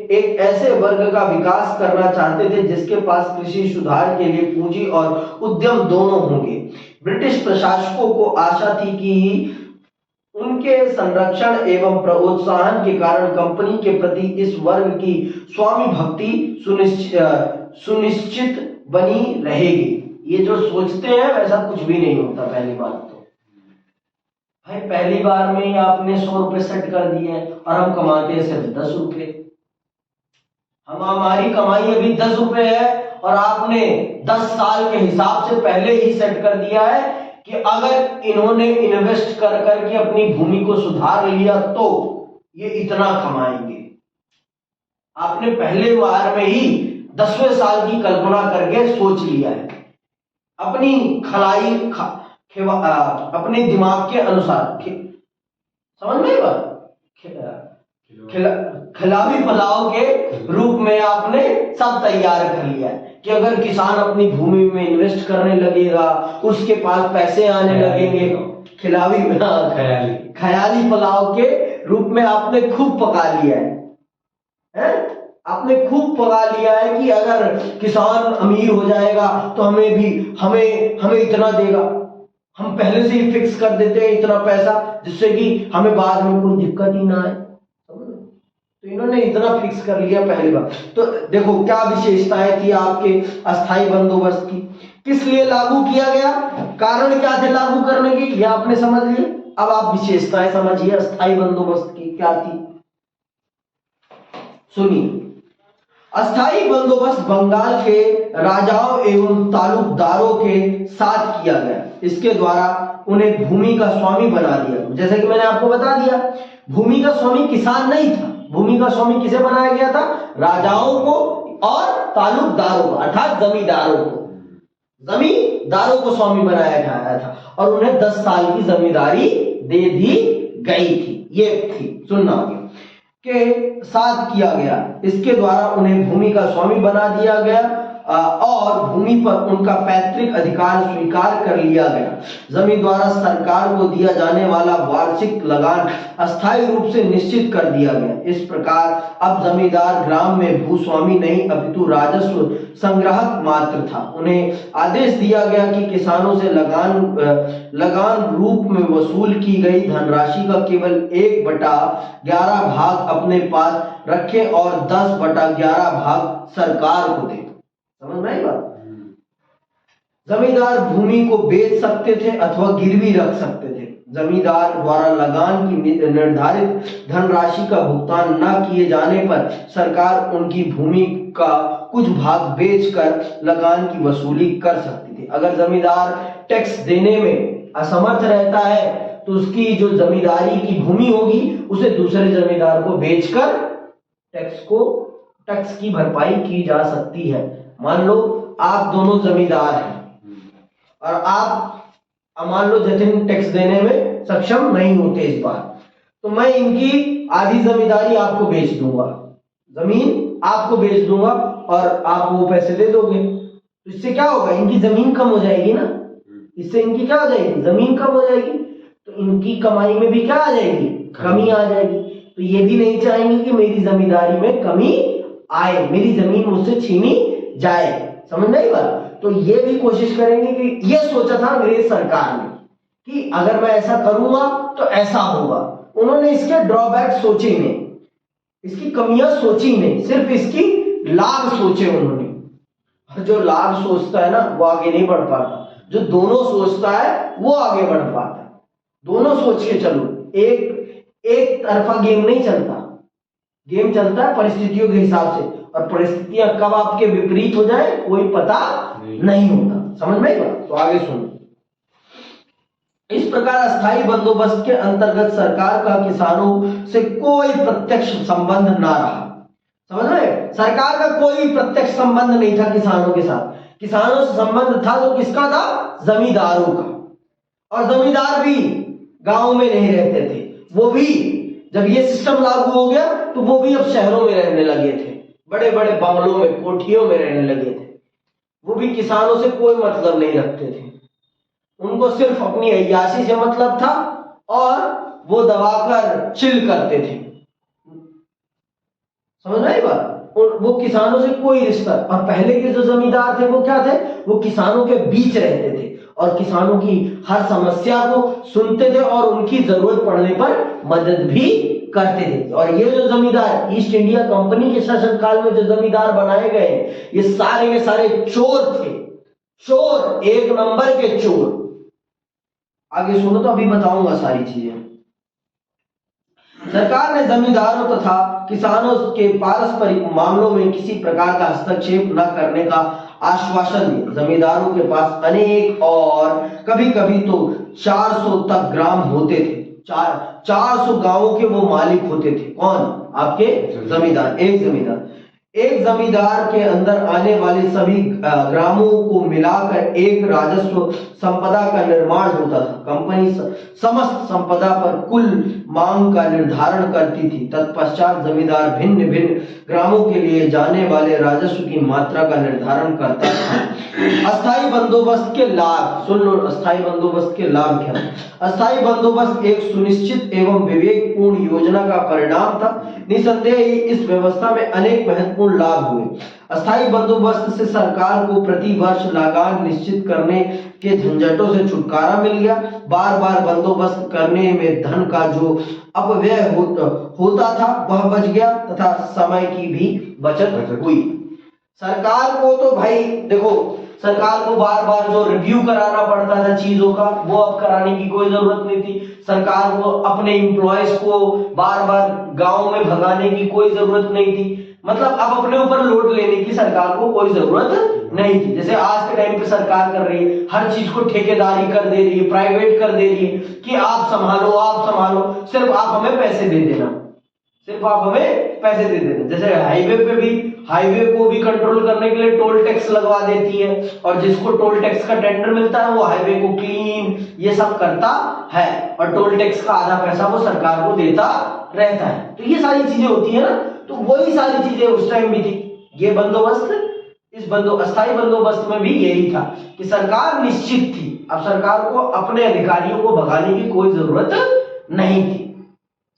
एक ऐसे वर्ग का विकास करना चाहते थे जिसके पास कृषि सुधार के लिए पूंजी और उद्यम दोनों होंगे। ब्रिटिश प्रशासकों को आशा थी कि उनके संरक्षण एवं प्रोत्साहन के कारण कंपनी के प्रति इस वर्ग की स्वामी भक्ति सुनिश्चित बनी रहेगी। ये जो सोचते हैं वैसा कुछ भी नहीं होता। पहली बात तो भाई, पहली बार में ही आपने 100 रुपए सेट कर दिए और हम कमाते हैं सिर्फ 10 रुपए। हमारी कमाई अभी 10 रुपए है और आपने 10 साल के हिसाब से पहले ही सेट कर दिया है कि अगर इन्होंने इन्वेस्ट कर करके अपनी भूमि को सुधार लिया तो ये इतना कमाएंगे। आपने पहले बार में ही 10वें साल की कल्पना करके सोच लिया है, अपनी अपने दिमाग के अनुसार। समझ में बात? खिलावी पुलाव के रूप में आपने सब तैयार कर लिया है कि अगर किसान अपनी भूमि में इन्वेस्ट करने लगेगा, उसके पास पैसे आने लगेंगे। ख्याली पुलाव के रूप में आपने खूब पका लिया है? आपने खूब पका लिया है कि अगर किसान अमीर हो जाएगा तो हमें इतना देगा। हम पहले से ही फिक्स कर देते हैं इतना पैसा, जिससे कि हमें बाद में कोई दिक्कत ही ना आए। तो इन्होंने इतना फिक्स कर लिया पहली बार। तो देखो क्या विशेषताएं थी आपके अस्थाई बंदोबस्त की, किस लिए लागू किया गया, कारण क्या थे लागू करने की, ये आपने समझ लिया। अब आप विशेषताएं समझिए अस्थाई बंदोबस्त की क्या थी। सुनिए, अस्थाई बंदोबस्त बंगाल के राजाओं एवं तालुकदारों के साथ किया गया। इसके द्वारा उन्हें भूमि का स्वामी बना दिया। जैसे कि मैंने आपको बता दिया, भूमि का स्वामी किसान नहीं था, भूमि का स्वामी किसे बनाया गया था? राजाओं को और तालुकदारों को, अर्थात जमींदारों को स्वामी बनाया गया था और उन्हें 10 साल की जमींदारी दे दी गई थी। ये थी, सुनना आगे, के साथ किया गया। इसके द्वारा उन्हें भूमि का स्वामी बना दिया गया और भूमि पर उनका पैतृक अधिकार स्वीकार कर लिया गया। जमीन द्वारा सरकार को दिया जाने वाला वार्षिक लगान अस्थायी रूप से निश्चित कर दिया गया। इस प्रकार अब जमींदार ग्राम में भूस्वामी नहीं अपितु राजस्व संग्राहक मात्र था। उन्हें आदेश दिया गया कि किसानों से लगान रूप में वसूल की गई धनराशि का केवल 1/11 भाग अपने पास रखें और 10/11 भाग सरकार को दें। समझ में आई बात? जमींदार भूमि को बेच सकते थे अथवा गिरवी रख सकते थे। जमींदार द्वारा लगान की निर्धारित धनराशि का भुगतान न किए जाने पर सरकार उनकी भूमि का कुछ भाग बेचकर लगान की वसूली कर सकती थी। अगर जमींदार टैक्स देने में असमर्थ रहता है तो उसकी जो जमींदारी की भूमि होगी उसे दूसरे जमींदार को बेचकर टैक्स की भरपाई की जा सकती है। मान लो आप दोनों जमींदार हैं और आप मान लो जतिन टैक्स देने में सक्षम नहीं होते इस बार, तो मैं इनकी आधी जमींदारी आपको बेच दूंगा, जमीन आपको बेच दूंगा और आप वो पैसे दे दोगे, तो इससे क्या होगा, इनकी जमीन कम हो जाएगी ना, इससे इनकी क्या हो जाएगी, जमीन कम हो जाएगी, तो इनकी कमाई में भी क्या आ जाएगी, कमी आ जाएगी। तो ये भी नहीं चाहेंगे कि मेरी जमींदारी में कमी आए, मेरी जमीन मुझसे छीनी जाए, समझ नहीं बात। तो ये भी कोशिश करेंगे कि ये सोचा था अंग्रेज सरकार ने कि अगर मैं ऐसा करूंगा तो ऐसा होगा। उन्होंने इसके ड्रॉबैक सोचे नहीं, इसकी कमियां सोची नहीं, सिर्फ इसकी लाभ सोचे उन्होंने। जो लाभ सोचता है ना वो आगे नहीं बढ़ पाता, जो दोनों सोचता है वो आगे बढ़ पाता है। दोनों सोच के चलो, एक तरफा गेम नहीं चलता, गेम चलता है परिस्थितियों के हिसाब से, और परिस्थितियां कब आपके विपरीत हो जाए कोई पता नहीं होता, समझ में आएगा। तो आगे सुनो। इस प्रकार अस्थायी बंदोबस्त के अंतर्गत सरकार का किसानों से कोई प्रत्यक्ष संबंध ना रहा, समझ में, सरकार का कोई प्रत्यक्ष संबंध नहीं था किसानों के साथ। किसानों से संबंध था तो किसका था, जमींदारों का, और जमींदार भी गांव में नहीं रहते थे, वो भी जब ये सिस्टम लागू हो गया तो वो भी अब शहरों में रहने लगे थे, बड़े बड़े बंगलों में, कोठियों में रहने लगे थे। वो भी किसानों से कोई मतलब नहीं रखते थे, उनको सिर्फ अपनी अय्याशी से मतलब था और वो दबाकर चिल करते थे, समझ में आई बात। वो किसानों से कोई रिश्ता, और पहले के जो जमींदार थे वो क्या थे, वो किसानों के बीच रहते थे और किसानों की हर समस्या को सुनते थे और उनकी जरूरत पड़ने पर मदद भी करते थे। और ये जो जमींदार ईस्ट इंडिया कंपनी के शासनकाल में जो जमींदार बनाए गए, ये सारे के सारे चोर थे, चोर, एक नंबर के चोर। आगे सुनो तो अभी बताऊंगा सारी चीजें। सरकार ने जमींदारों तथा किसानों के पारस्परिक मामलों में किसी प्रकार का हस्तक्षेप न करने का आश्वासन दिया। जमींदारों के पास अनेक और कभी कभी तो 400 तक ग्राम होते थे, 400 गांवों के वो मालिक होते थे। कौन, आपके जमींदार। एक जमींदार के अंदर आने वाले सभी ग्रामों को मिलाकर एक राजस्व संपदा का निर्माण होता था। कंपनी समस्त संपदा पर कुल मांग का निर्धारण करती थी। तत्पश्चात जमींदार भिन्न भिन्न ग्रामों के लिए जाने वाले राजस्व की मात्रा का निर्धारण करता था। अस्थायी बंदोबस्त के लाभ सुन लो। अस्थायी बंदोबस्त के लाभ क्या है? अस्थायी बंदोबस्त एक सुनिश्चित एवं विवेकपूर्ण योजना का परिणाम था। निसंदेह ही इस व्यवस्था में अनेक महत्वपूर्ण लाभ हुए। अस्थायी बंदोबस्त से सरकार को प्रति वर्ष लगान निश्चित करने के झंझटों से छुटकारा मिल गया। बार बार बंदोबस्त करने में धन का जो अपव्यय होता था वह बच गया तथा समय की भी बचत हुई। सरकार को तो भाई देखो, सरकार को बार बार जो रिव्यू कराना पड़ता था चीजों का, वो अब कराने की कोई जरूरत नहीं थी। सरकार को अपने एम्प्लॉयज को बार बार गांव में भगाने की कोई जरूरत नहीं थी। मतलब अब अपने ऊपर लोड लेने की सरकार को कोई जरूरत नहीं थी। जैसे आज के टाइम पे सरकार कर रही है, हर चीज को ठेकेदारी कर दे रही है, प्राइवेट कर दे रही है कि आप संभालो, सिर्फ आप हमें पैसे दे देना, सिर्फ आप हमें पैसे दे देना। जैसे हाईवे पे भी, हाईवे को भी कंट्रोल करने के लिए टोल टैक्स लगवा देती है, और जिसको टोल टैक्स का टेंडर मिलता है वो हाईवे को क्लीन ये सब करता है, और टोल टैक्स का आधा पैसा वो सरकार को देता रहता है। तो ये सारी चीजें होती है ना, तो वही सारी चीजें उस टाइम भी थी। ये बंदोबस्त, इस अस्थायी बंदोबस्त में भी यही था कि सरकार निश्चित थी। अब सरकार को अपने अधिकारियों को भगाने की कोई जरूरत नहीं थी,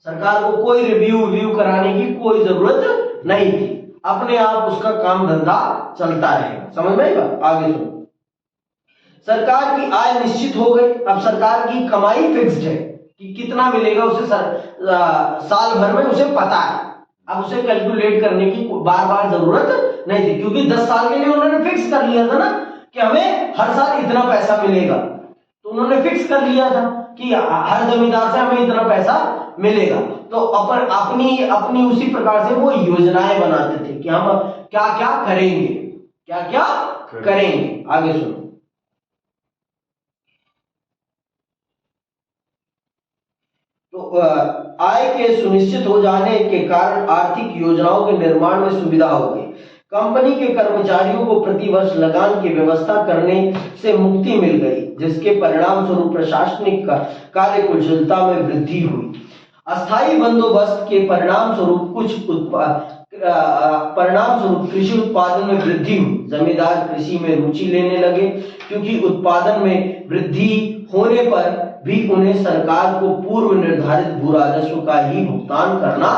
सरकार को कोई रिव्यू कराने की कोई जरूरत नहीं थी। अपने आप उसका काम धंधा चलता रहेगा। समझ में आएगा? आगे सुनो। सरकार की आय निश्चित हो गई। अब सरकार की कमाई फिक्स्ड है कि कितना मिलेगा उसे साल भर में उसे पता है। अब उसे कैलकुलेट करने की बार बार जरूरत नहीं थी, क्योंकि 10 साल के लिए उन्होंने फिक्स कर लिया था ना कि हमें हर साल इतना पैसा मिलेगा। तो उन्होंने फिक्स कर लिया था कि हर जमींदार से हमें इतना पैसा मिलेगा। तो अपनी अपनी उसी प्रकार से वो योजनाएं बनाते थे कि हम क्या क्या करेंगे, क्या क्या करेंगे। आगे सुनो। तो आय के सुनिश्चित हो जाने के कारण आर्थिक योजनाओं के निर्माण में सुविधा हो गई। कंपनी के कर्मचारियों को प्रतिवर्ष लगान की व्यवस्था करने से मुक्ति मिल गई, जिसके परिणाम स्वरूप प्रशासनिक कार्यकुशलता में वृद्धि हुई। अस्थायी बंदोबस्त के परिणाम स्वरूप कृषि उत्पादन में वृद्धि हुई। जमींदार कृषि में रुचि लेने लगे, क्योंकि उत्पादन में वृद्धि होने पर भी उन्हें सरकार को पूर्व निर्धारित भू राजस्व का ही भुगतान करना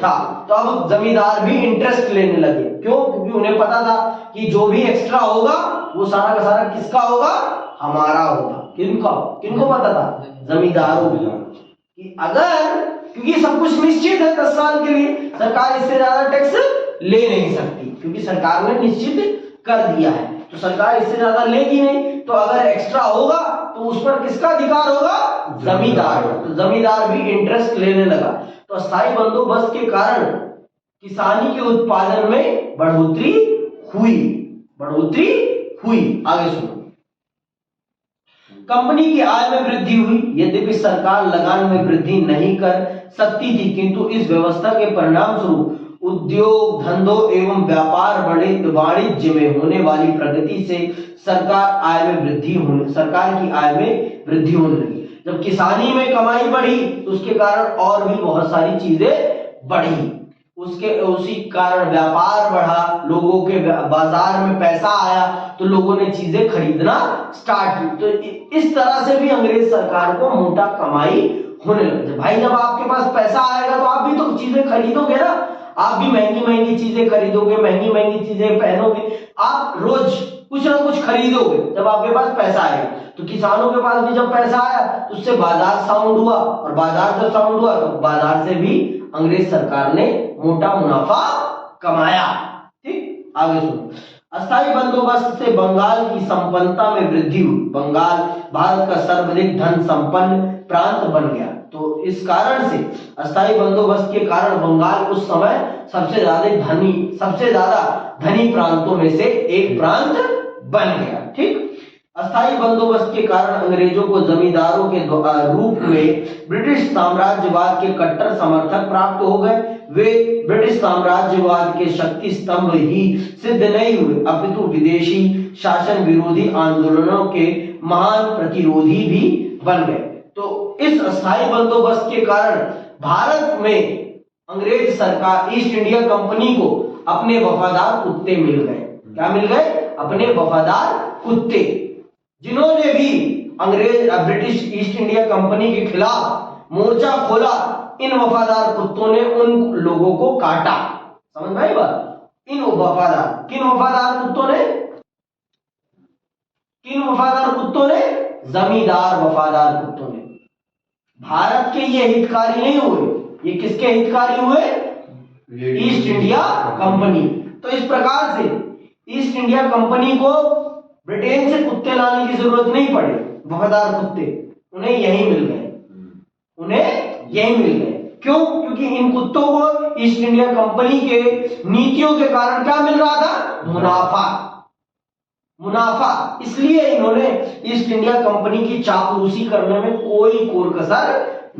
था। तो अब जमींदार भी इंटरेस्ट लेने लगे। क्यों? क्योंकि उन्हें पता था कि जो भी एक्स्ट्रा होगा वो सारा का सारा किसका होगा? हमारा होगा। किनको किनको पता था? जमींदारों को। कि अगर, क्योंकि सब कुछ निश्चित है 10 साल के लिए, सरकार इससे ज्यादा टैक्स ले नहीं सकती, क्योंकि सरकार ने निश्चित कर दिया है, तो सरकार इससे ज्यादा लेगी नहीं। तो अगर एक्स्ट्रा होगा तो उस पर किसका अधिकार होगा? जमींदार। तो जमींदार भी इंटरेस्ट लेने लगा। तो अस्थायी बंदोबस्त के कारण किसानी के उत्पादन में बढ़ोतरी हुई। आगे सुनो। कंपनी की आय में वृद्धि हुई। यद्यपि सरकार लगान में वृद्धि नहीं कर सकती थी, किंतु इस व्यवस्था के परिणाम स्वरूप उद्योग धंधों एवं व्यापार वाणिज्य में होने वाली प्रगति से सरकार की आय में वृद्धि होने लगी। जब किसानी में कमाई बढ़ी तो उसके कारण और भी बहुत सारी चीजें बढ़ी। उसी कारण व्यापार बढ़ा, लोगों के बाजार में पैसा आया, तो लोगों ने चीजें खरीदना स्टार्ट की। तो इस तरह से भी अंग्रेज सरकार को मोटा कमाई होने लगी। भाई जब आपके पास पैसा आएगा तो आप भी तो चीजें खरीदोगे ना, आप भी महंगी महंगी चीजें खरीदोगे, महंगी महंगी चीजें पहनोगे, आप रोज कुछ ना कुछ खरीदोगे जब आपके पास पैसा आएगा। तो किसानों के पास भी जब पैसा आया तो उससे बाजार साउंड हुआ, और बाजार जब साउंड हुआ तो बाजार से भी अंग्रेज सरकार ने मोटा मुनाफा कमाया। ठीक, आगे सुनो। अस्थायी बंदोबस्त से बंगाल की संपन्नता में वृद्धि हुई। बंगाल भारत का सर्वाधिक धन संपन्न प्रांत बन गया। तो इस कारण से अस्थायी बंदोबस्त के कारण बंगाल उस समय सबसे ज्यादा धनी प्रांतों में से एक प्रांत बन गया। ठीक, अस्थायी बंदोबस्त के कारण अंग्रेजों को जमींदारों के रूप में ब्रिटिश साम्राज्यवाद के कट्टर समर्थक प्राप्त हो गए। वे ब्रिटिश साम्राज्यवाद के शक्ति स्तंभ ही सिद्ध नहीं हुए, अपितु विदेशी शासन विरोधी आंदोलनों के महान प्रतिरोधी भी बन गए। तो इस अस्थायी बंदोबस्त के कारण भारत में अंग्रेज सरकार, ईस्ट इंडिया कंपनी को अपने वफादार कुत्ते मिल गए। क्या मिल गए? अपने वफादार कुत्ते, जिन्होंने भी ब्रिटिश ईस्ट इंडिया कंपनी के खिलाफ मोर्चा खोला। इन वफादार कुत्तों ने उन लोगों को काटा। समझ में आई बात? किन वफादार कुत्तों ने? जमींदार वफादार कुत्तों ने। भारत के ये हितकारी नहीं हुए, ये किसके हितकारी हुए? East India company. तो इस प्रकार से ईस्ट इंडिया कंपनी को ब्रिटेन से कुत्ते लाने की जरूरत नहीं पड़ी। वफादार कुत्ते उन्हें यहीं मिल गए। क्यों? क्योंकि इन कुत्तों को ईस्ट इंडिया कंपनी के नीतियों के कारण क्या मिल रहा था? मुनाफा। इसलिए इन्होंने ईस्ट इंडिया कंपनी की चापलूसी करने में कोई कोर कसर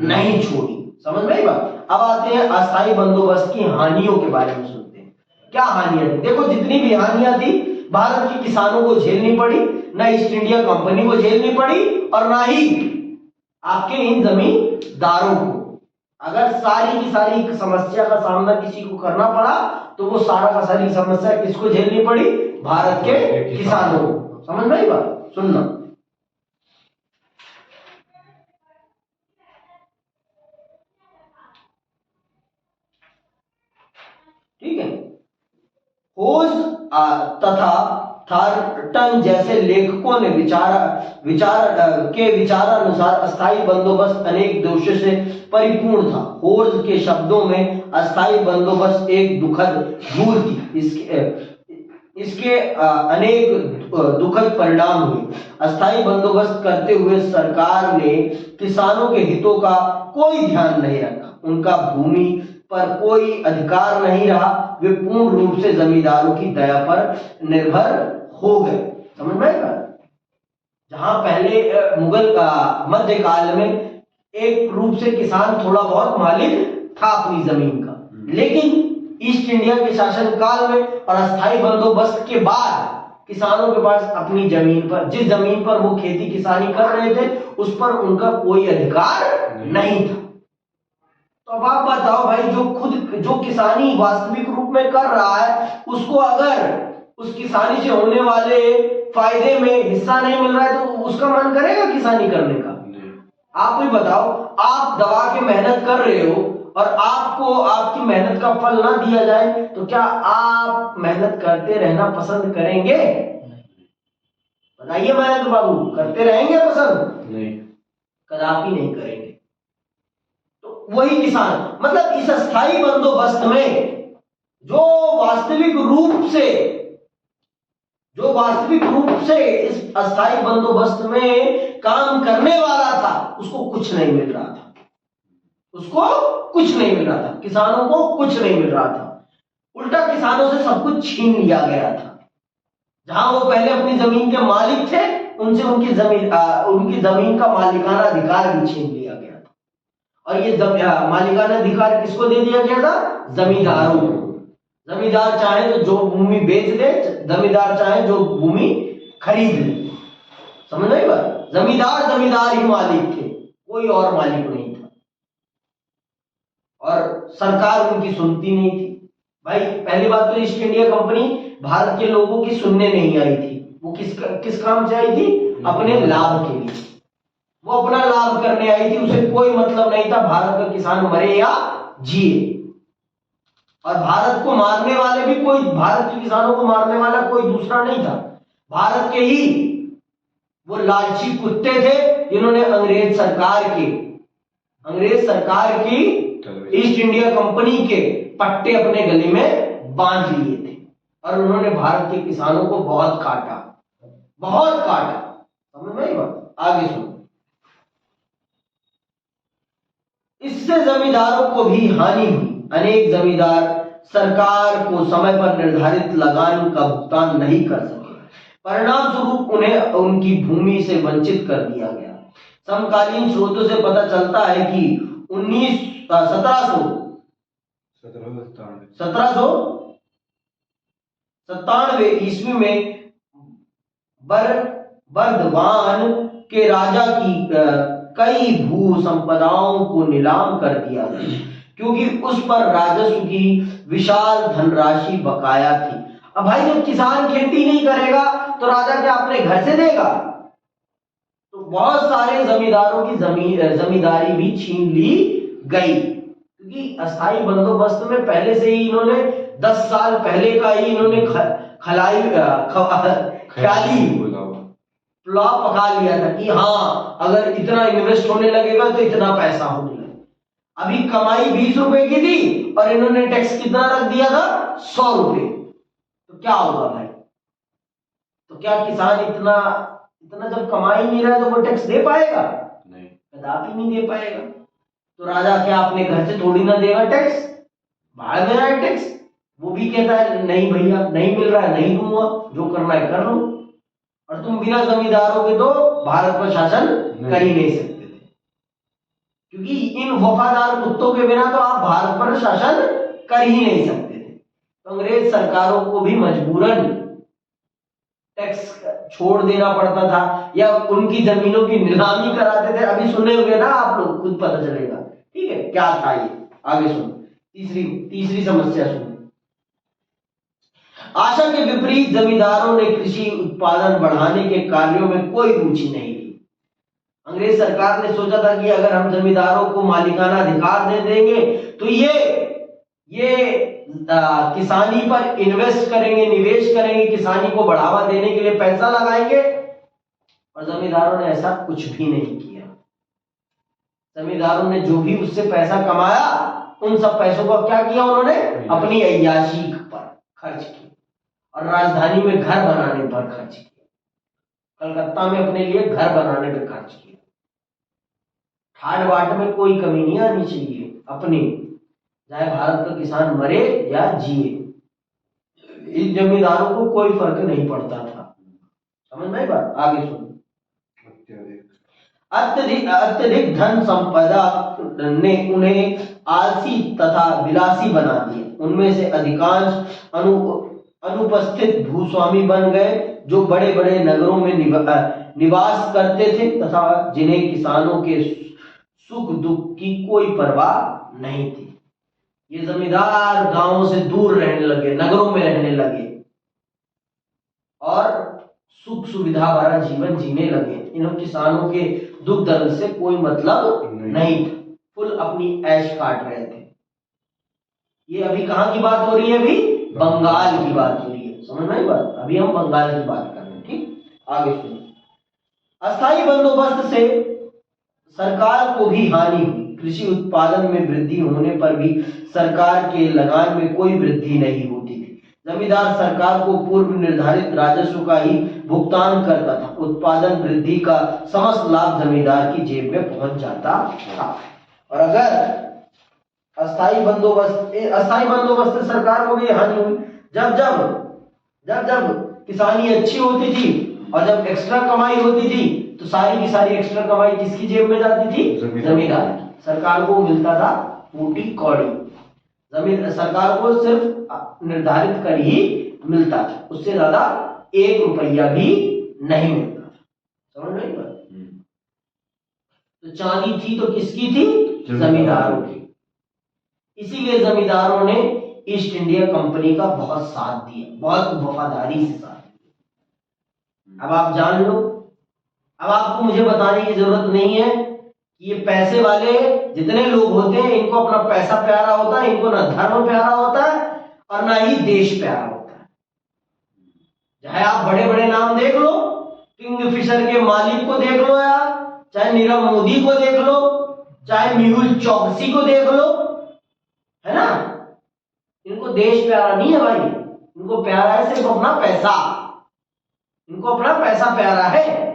नहीं छोड़ी। समझ में आई बात? अब आते हैं अस्थायी बंदोबस्त की हानियों के बारे में सुनते हैं। क्या हानियां थी? देखो, जितनी भी हानियां थी भारत के किसानों को झेलनी पड़ी, ना ईस्ट इंडिया कंपनी को झेलनी पड़ी, और ना ही आपके इन जमींदारों को। अगर सारी की सारी समस्या का सामना किसी को करना पड़ा तो वो सारा का सारी समस्या किसको झेलनी पड़ी? भारत के किसानों को। समझ में आई बात? सुनना। ठीक है। होज तथा थार्टन जैसे लेखकों ने विचारानुसार अस्थायी बंदोबस्त अनेक दोषों से परिपूर्ण था। होज के शब्दों में अस्थायी बंदोबस्त एक दुखद भूल थी। इसके अनेक दुखद परिणाम हुए। अस्थायी बंदोबस्त करते हुए सरकार ने किसानों के हितों का कोई ध्यान नहीं रखा, उनका भूमि पर कोई अधिकार नहीं रहा, वे पूर्ण रूप से जमींदारों की दया पर निर्भर हो गए। समझ में आएगा? जहां पहले मुगल मध्यकाल में एक रूप से किसान थोड़ा बहुत मालिक था अपनी जमीन का, लेकिन ईस्ट इंडिया के शासन काल में और अस्थायी बंदोबस्त के बाद किसानों के पास अपनी जमीन पर, जिस जमीन पर वो खेती किसानी कर रहे थे, उस पर उनका कोई अधिकार नहीं था। तो अब आप बताओ भाई, जो किसानी वास्तविक रूप में कर रहा है, उसको अगर उस किसानी से होने वाले फायदे में हिस्सा नहीं मिल रहा है तो उसका मन करेगा किसानी करने का? आप ही बताओ, आप दबा के मेहनत कर रहे हो और आपको आपकी मेहनत का फल ना दिया जाए तो क्या आप मेहनत करते रहना पसंद करेंगे? बताइए मयंक बाबू, करते रहेंगे पसंद? नहीं, कदापि नहीं करेंगे। तो वही किसान, मतलब इस अस्थायी बंदोबस्त में जो वास्तविक रूप से इस अस्थायी बंदोबस्त में काम करने वाला था, उसको कुछ नहीं मिल रहा था, किसानों को कुछ नहीं मिल रहा था। उल्टा किसानों से सब कुछ छीन लिया गया था। जहां वो पहले अपनी जमीन के मालिक थे, उनसे उनकी जमीन का मालिकाना अधिकार भी छीन लिया गया था। और ये मालिकाना अधिकार किसको दे दिया गया था? जमींदारों को। जमींदार चाहे तो जो भूमि बेच ले, जमींदार चाहे जो भूमि खरीद ले। समझ रहे बात? जमींदार ही मालिक थे, कोई और मालिक नहीं था, और सरकार उनकी सुनती नहीं थी। भाई पहली बात तो ईस्ट इंडिया कंपनी भारत के लोगों की सुनने नहीं आई थी। वो किस काम से आई थी? अपने लाभ के लिए। वो अपना लाभ करने आई थी, उसे कोई मतलब नहीं था भारत का किसान मरे या जिए। और भारत को मारने वाले भी कोई, भारत के किसानों को मारने वाला कोई दूसरा नहीं था, भारत के ही वो लालची कुत्ते थे जिन्होंने अंग्रेज सरकार की ईस्ट इंडिया कंपनी के पट्टे अपने गले में बांध लिए थे, और उन्होंने भारत के किसानों को बहुत काटा। समझ में आई बात? आगे सुनो। इससे जमींदारों को भी हानि हुई। अनेक जमींदार सरकार को समय पर निर्धारित लगान का भुगतान नहीं कर सके, परिणाम स्वरूप उन्हें उनकी भूमि से वंचित कर दिया गया। समकालीन स्रोतों से पता चलता है कि 1797 ईस्वी में बर्दवान के राजा की कई भू संपदाओं को नीलाम कर दिया गया, क्योंकि उस पर राजस्व की विशाल धनराशि बकाया थी। अब भाई जब किसान खेती नहीं करेगा तो राजा क्या अपने घर से देगा? तो बहुत सारे जमींदारों की जमींदारी भी छीन ली गई, क्योंकि अस्थायी बंदोबस्त में पहले से ही इन्होंने 10 साल पहले का ही इन्होंने पुलाव पका लिया था कि हाँ अगर इतना इन्वेस्ट होने लगेगा तो इतना पैसा होने लगेगा। अभी कमाई 20 रुपए की थी और इन्होंने टैक्स कितना रख दिया था? 100 रुपए। तो क्या होगा भाई? तो क्या किसान इतना जब कमाई नहीं रहा है तो वो टैक्स दे पाएगा? नहीं, कदापि नहीं दे पाएगा। तो राजा क्या अपने घर से थोड़ी ना देगा टैक्स? बाहर दे रहा है टैक्स, वो भी कहता है नहीं भैया नहीं मिल रहा है, नहीं दूंगा, जो करना है कर लो। और तुम बिना जमींदारों के तो भारत पर शासन कर ही नहीं सकते थे, क्योंकि इन वफादार कुत्तों के बिना तो आप भारत पर शासन कर ही नहीं सकते थे। तो अंग्रेज सरकारों को भी मजबूरन टैक्स छोड़ देना पड़ता था या उनकी जमीनों की नीलामी कराते थे। अभी सुने होंगे ना आप लोग, खुद पता चलेगा। ठीक है, क्या था ये? आगे सुनो। तीसरी समस्या सुनो। आशा के विपरीत जमींदारों ने कृषि उत्पादन बढ़ाने के कार्यों में कोई रुचि नहीं ली। अंग्रेज सरकार ने सोचा था कि अगर हम जमींदारों को मालिकाना अधिकार दे देंगे तो ये किसानी पर इन्वेस्ट करेंगे, निवेश करेंगे, किसानी को बढ़ावा देने के लिए पैसा लगाएंगे। और जमींदारों ने ऐसा कुछ भी नहीं किया। जमींदारों ने जो भी उससे पैसा कमाया, उन सब पैसों को क्या किया उन्होंने? अपनी अय्याशी पर खर्च किया। और राजधानी में घर बनाने पर खर्च किया, कलकत्ता में अपने लिए घर बनाने पर खर्च किया। ठाट बाट में कोई कमी नहीं आनी चाहिए अपनी, चाहे भारत का किसान मरे या जिए, इन जमींदारों को कोई फर्क नहीं पड़ता था। समझ में आई बात? आगे सुनो। अत्यधिक धन संपदा ने उन्हें आलसी तथा विलासी बना दिया। उनमें से अधिकांश अनुपस्थित भूस्वामी बन गए, जो बड़े बड़े नगरों में निवास करते थे तथा जिन्हें किसानों के सुख दुख की कोई परवाह नहीं थी। ये जमींदार गांवों से दूर रहने लगे, नगरों में रहने लगे और सुख सुविधा भरा जीवन जीने लगे। इन किसानों के दुख दर्द से कोई मतलब नहीं था, फुल अपनी ऐश काट रहे थे। ये अभी कहां की बात हो रही है? अभी बंगाल की बात हो रही है। समझ में बात? अभी हम बंगाल की बात कर रहे हैं। ठीक, आगे सुनिए। अस्थायी बंदोबस्त से सरकार को भी हानि हुई। कृषि उत्पादन में वृद्धि होने पर भी सरकार के लगान में कोई वृद्धि नहीं होती थी। जमींदार सरकार को पूर्व निर्धारित राजस्व का ही भुगतान करता था। उत्पादन वृद्धि का समस्त लाभ जमींदार की जेब में पहुंच जाता था। और अगर अस्थायी बंदोबस्त से सरकार को भी हानि हुई। जब किसानी अच्छी होती थी और जब एक्स्ट्रा कमाई होती थी तो सारी की सारी एक्स्ट्रा कमाई किसकी जेब में जाती थी? जमींदार की। सरकार को मिलता था फूटी कौड़ी। सरकार को सिर्फ निर्धारित कर ही मिलता था, उससे ज्यादा 1 रुपया भी नहीं मिलता था। समझ रहे हैं? तो चांदी थी तो किसकी थी? जमींदारों की। इसीलिए जमींदारों ने ईस्ट इंडिया कंपनी का बहुत साथ दिया, बहुत वफादारी से साथ दिया। अब आप जान लो, अब आपको मुझे बताने की जरूरत नहीं है कि ये पैसे वाले जितने लोग होते हैं, इनको अपना पैसा प्यारा होता है, इनको ना धर्म प्यारा होता है और ना ही देश प्यारा होता है। चाहे आप बड़े बड़े नाम देख लो, किंगफिशर के मालिक को देख लो, यार चाहे नीरव मोदी को देख लो, चाहे मेहुल चौकसी को देख लो, है ना, इनको देश प्यारा नहीं है भाई। इनको प्यारा है सिर्फ अपना पैसा। इनको अपना पैसा प्यारा है।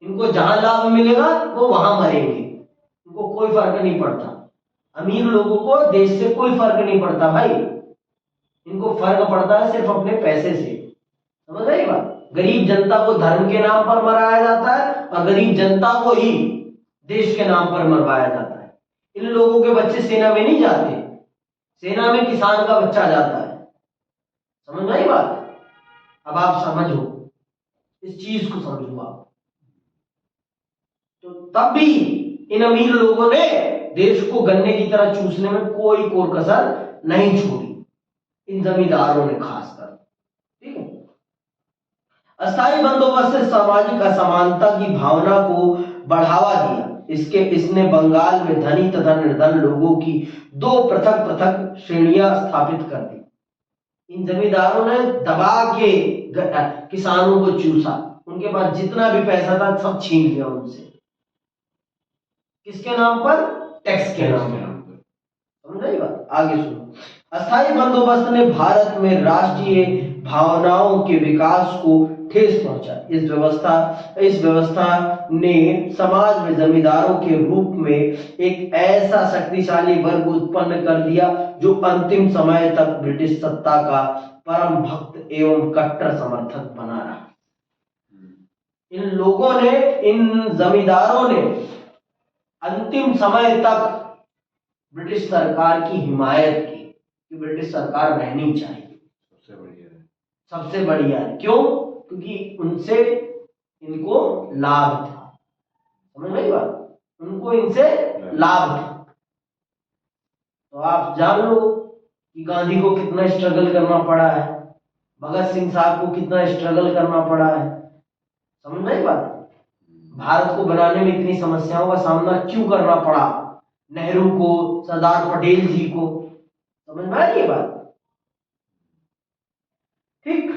इनको जहां लाभ मिलेगा वो वहां मरेंगे, इनको कोई फर्क नहीं पड़ता। अमीर लोगों को देश से कोई फर्क नहीं पड़ता भाई, इनको फर्क पड़ता है सिर्फ अपने पैसे से। समझ रही बात? गरीब जनता को धर्म के नाम पर मराया जाता है और गरीब जनता को ही देश के नाम पर मरवाया जाता है। इन लोगों के बच्चे सेना में नहीं जाते, सेना में किसान का बच्चा जाता है। समझ में आई बात? अब आप समझो, इस चीज को समझो आप। तो तब भी इन अमीर लोगों ने देश को गन्ने की तरह चूसने में कोई कोर कसर नहीं छोड़ी, इन जमींदारों ने खासकर। ठीक है। अस्थायी बंदोबस्त से सामाजिक असमानता की भावना को बढ़ावा दिया। इसने बंगाल में धनी तथा निर्धन लोगों की 2 पृथक पृथक श्रेणियां स्थापित कर दी। इन जमींदारों ने दबा के किसानों को चूसा, उनके पास जितना भी पैसा था सब छीन लिया उनसे। किसके नाम पर? टैक्स के नाम पर। समझ आई बात? आगे सुनो। अस्थायी बंदोबस्त ने भारत में राष्ट्रीय भावनाओं के विकास को ठेस पहुंचा। इस व्यवस्था ने समाज में जमींदारों के रूप में एक ऐसा शक्तिशाली वर्ग उत्पन्न कर दिया जो अंतिम समय तक ब्रिटिश सत्ता का परम भक्त एवं कट्टर समर्थक बना रहा। इन लोगों ने, इन जमींदारों ने अंतिम समय तक ब्रिटिश सरकार की हिमायत की कि ब्रिटिश सरकार रहनी चाहिए, सबसे बढ़िया है। क्यों? क्योंकि उनसे इनको लाभ था। समझ में आई बात? उनको इनसे लाभ था। तो आप जान लो कि गांधी को कितना स्ट्रगल करना पड़ा है, भगत सिंह साहब को कितना स्ट्रगल करना पड़ा है। समझ में आई बात? भारत को बनाने में इतनी समस्याओं का सामना क्यों करना पड़ा नेहरू को, सरदार पटेल जी को। समझ में आ रही है बात? ठीक,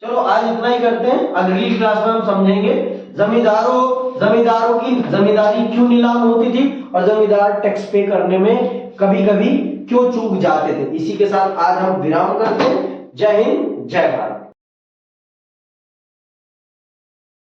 चलो आज इतना ही करते हैं। अगली क्लास में हम समझेंगे जमींदारों की जमींदारी क्यों नीलाम होती थी और जमींदार टैक्स पे करने में कभी कभी क्यों चूक जाते थे। इसी के साथ आज हम विराम करते हैं। जय हिंद। जय भारत।